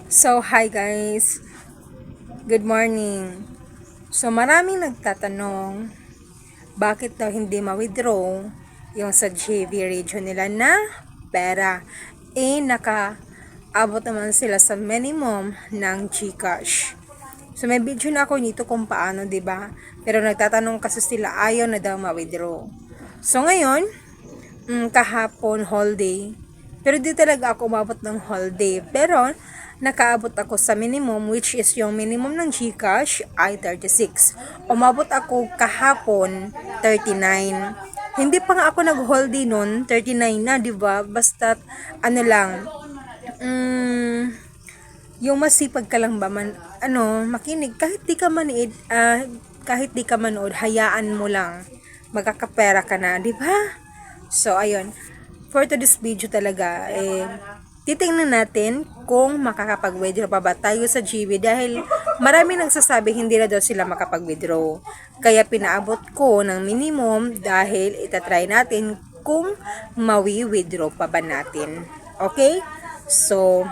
So, hi guys. Good morning. So, maraming nagtatanong, bakit daw hindi ma-withdraw yung sa JV region nila na pera? Nakaabot naman sila sa minimum ng GCash. So, may video na ako nito kung paano, 'di ba? Pero nagtatanong kasi sila, ayaw na daw ma-withdraw. So, ngayon, kahapon whole day. Pero di talaga ako umabot ng whole day. Pero nakaabot ako sa minimum, which is yung minimum ng GCash ay 36. Umabot ako kahapon 39. Hindi pa nga ako nag-whole day nun, 39 na, di ba? Basta ano lang, yung masipag ka lang ba makinig kahit di ka kahit di ka manood, hayaan mo lang. Magkakapera ka na, di ba? So, ayun. For today's video talaga, titingnan natin kung makakapag-withdraw pa ba tayo sa GB dahil marami nagsasabi hindi na daw sila makapag-withdraw. Kaya pinaabot ko ng minimum dahil itatry natin kung mawi-withdraw pa ba natin. Okay? So,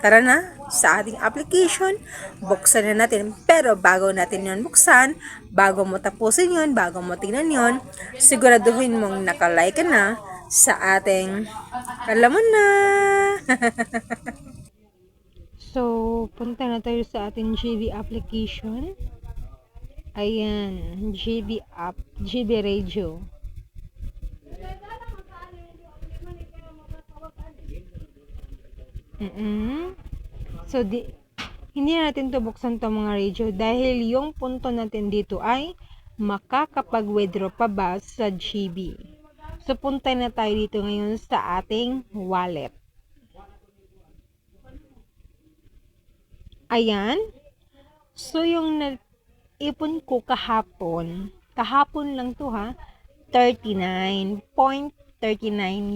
tara na sa ating application, buksan na natin. Pero bago natin yon buksan, bago mo tapusin yon, bago mo tingnan yon, siguraduhin mong nakalike ka na sa ating, alam mo na. So, punta na tayo sa ating GB application. Ayan, GB app, GB Radio. So, hindi natin to buksan to mga radio dahil yung punto natin dito ay makakapag-withdraw pa ba sa GB. So, punta na tayo dito ngayon sa ating wallet. Ayan. So, yung ipon ko kahapon lang to ha, 39.39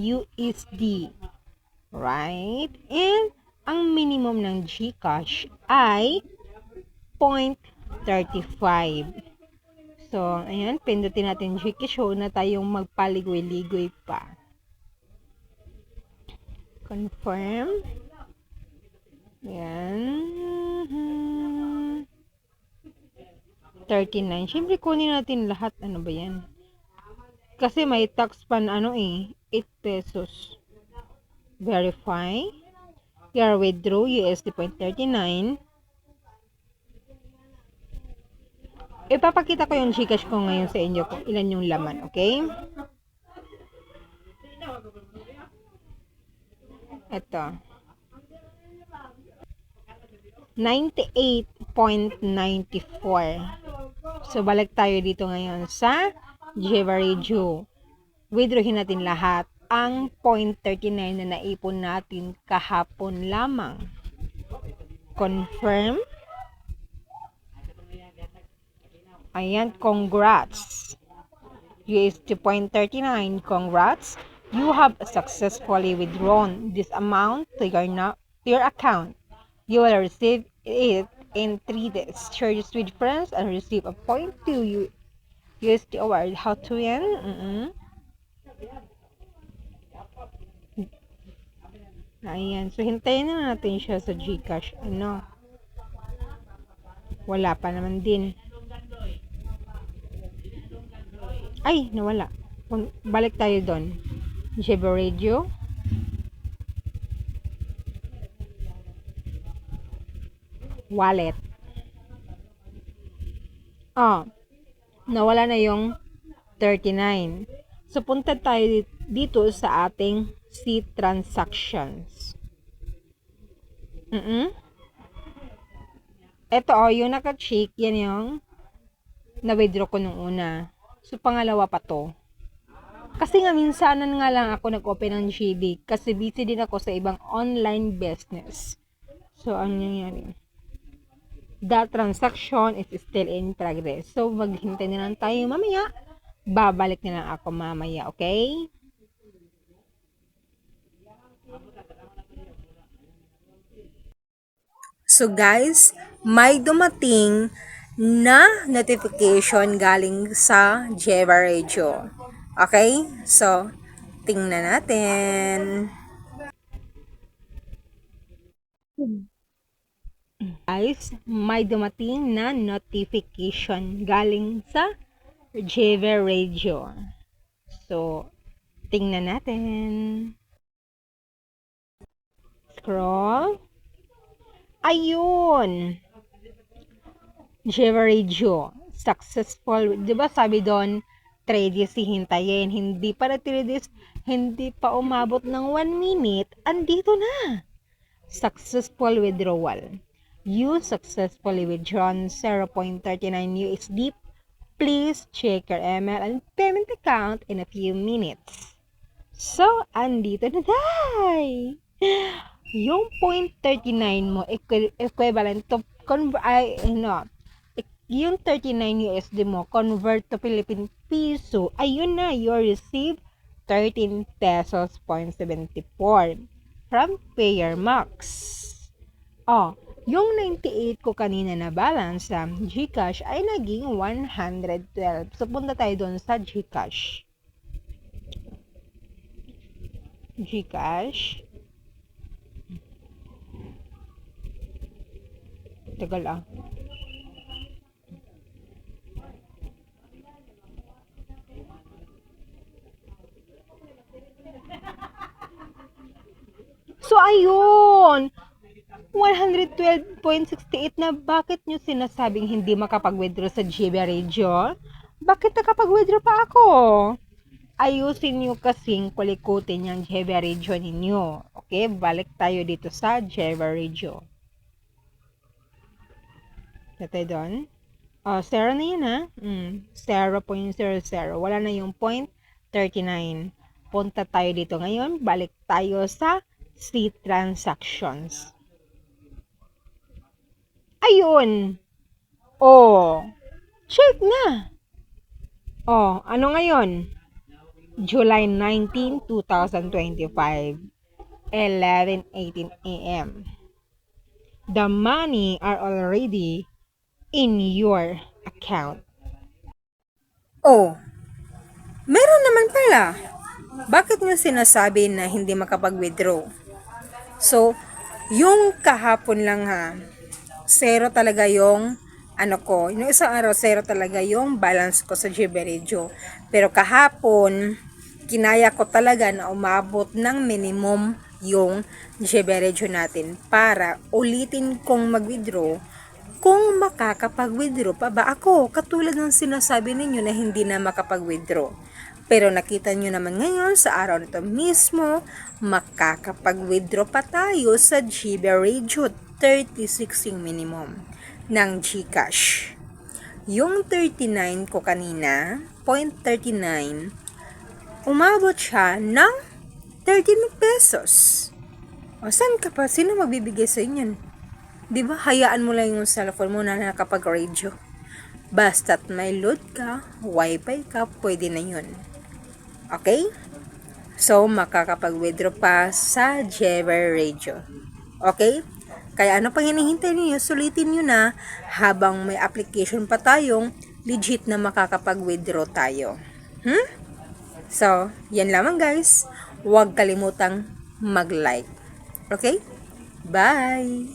USD. Right? And ang minimum ng GCash ay 0.35. So, ayan, pindutin natin GCash. Show na tayong magpaligoy-ligoy pa. Confirm. Ayan. 39. Siyempre, kunin natin lahat. Ano ba yan? Kasi may tax pan 8 pesos. Verify. Your withdraw USD 0.39. Ipapakita ko yung GCash ko ngayon sa inyo kung ilan yung laman, okay? Ito. 98.94. So, balik tayo dito ngayon sa Jevarejo. Withdrawin natin lahat ang 0.39 na naipon natin kahapon lamang. Confirm. Ayan, congrats. USD 0.39, congrats. You have successfully withdrawn this amount to your account. You will receive it in 3 days. Share this with friends and receive a 0.2 USD award. How to win? Ayan. So, hintayin na natin siya sa GCash. Wala pa naman din. Ay, nawala. Balik tayo doon. Jeva Radio. Wallet. Nawala na yung 39. So, punta tayo dito sa ating see transactions. Ito yung naka-check, yan yung na-withdraw ko nung una. So, pangalawa pa to. Kasi nga minsanan nga lang ako nag-open ng GB kasi busy din ako sa ibang online business. So, ano nangyari? The transaction is still in progress. So, maghintay na lang tayo mamaya. Babalik na lang ako mamaya, okay? So guys, may dumating na notification galing sa Jeva Radio. Okay? So, tingnan natin. Guys, may dumating na notification galing sa Jeve Radio. So, tingnan natin. Scroll. Ayun! Jeve Radio. Successful. Di ba sabi doon, 3 days hihintayin. Hindi pa na 3 days, hindi pa umabot ng 1 minute, andito na. Successful withdrawal. You successfully withdrawn 0.39 USD. Please check your email and payment account in a few minutes. So, andito na tayo. Yung 0.39 mo, equivalent to, yung 39 USD mo, convert to Philippine Peso, ayun na, you receive 13 pesos 0.74 from Payer Max. Yung 98 ko kanina na balance sa GCash ay naging 112. So, punta tayo doon sa GCash. GCash. Tagal ah. So, ayun! 112.68 na bakit nyo sinasabing hindi makapag-withdraw sa GB Radio? Bakit nakapag-withdraw pa ako? Ayusin nyo kasing kulikutin yung GB Radio ninyo. Okay, balik tayo dito sa GB Radio. Natin doon. Zero na yun ha. 0.00. Wala na yung 0.39. Punta tayo dito ngayon. Balik tayo sa C transactions. Ayun. Check na. Ano ngayon? July 19, 2025. 11:18 a.m. The money are already in your account. Meron naman pala. Bakit nyo sinasabi na hindi makapag-withdraw? So, yung kahapon lang ha, zero talaga yung yung isang araw zero talaga yung balance ko sa GB Radio. Pero kahapon, kinaya ko talaga na umabot ng minimum yung GB Radio natin para ulitin kong mag-withdraw kung makakapag-withdraw pa ba ako. Katulad ng sinasabi ninyo na hindi na makapag-withdraw. Pero nakita nyo naman ngayon sa araw nito mismo, makakapag-withdraw pa tayo sa GB Radio. 36 yung minimum ng GCash. Yung 39 ko kanina, 0.39, umabot siya ng 13 pesos. Saan ka pa? Sino magbibigay sa inyo? Diba, hayaan mo lang yung cellphone mo na nakapag-radio. Basta't may load ka, wifi ka, pwede na yun. Okay? So, makakapag-withdraw pa sa Jever Radio. Okay? Kaya ano pang hinihintay niyo? Sulitin nyo na habang may application pa tayong legit na makakapag-withdraw tayo. So, yan lamang guys. Huwag kalimutang mag-like. Okay? Bye!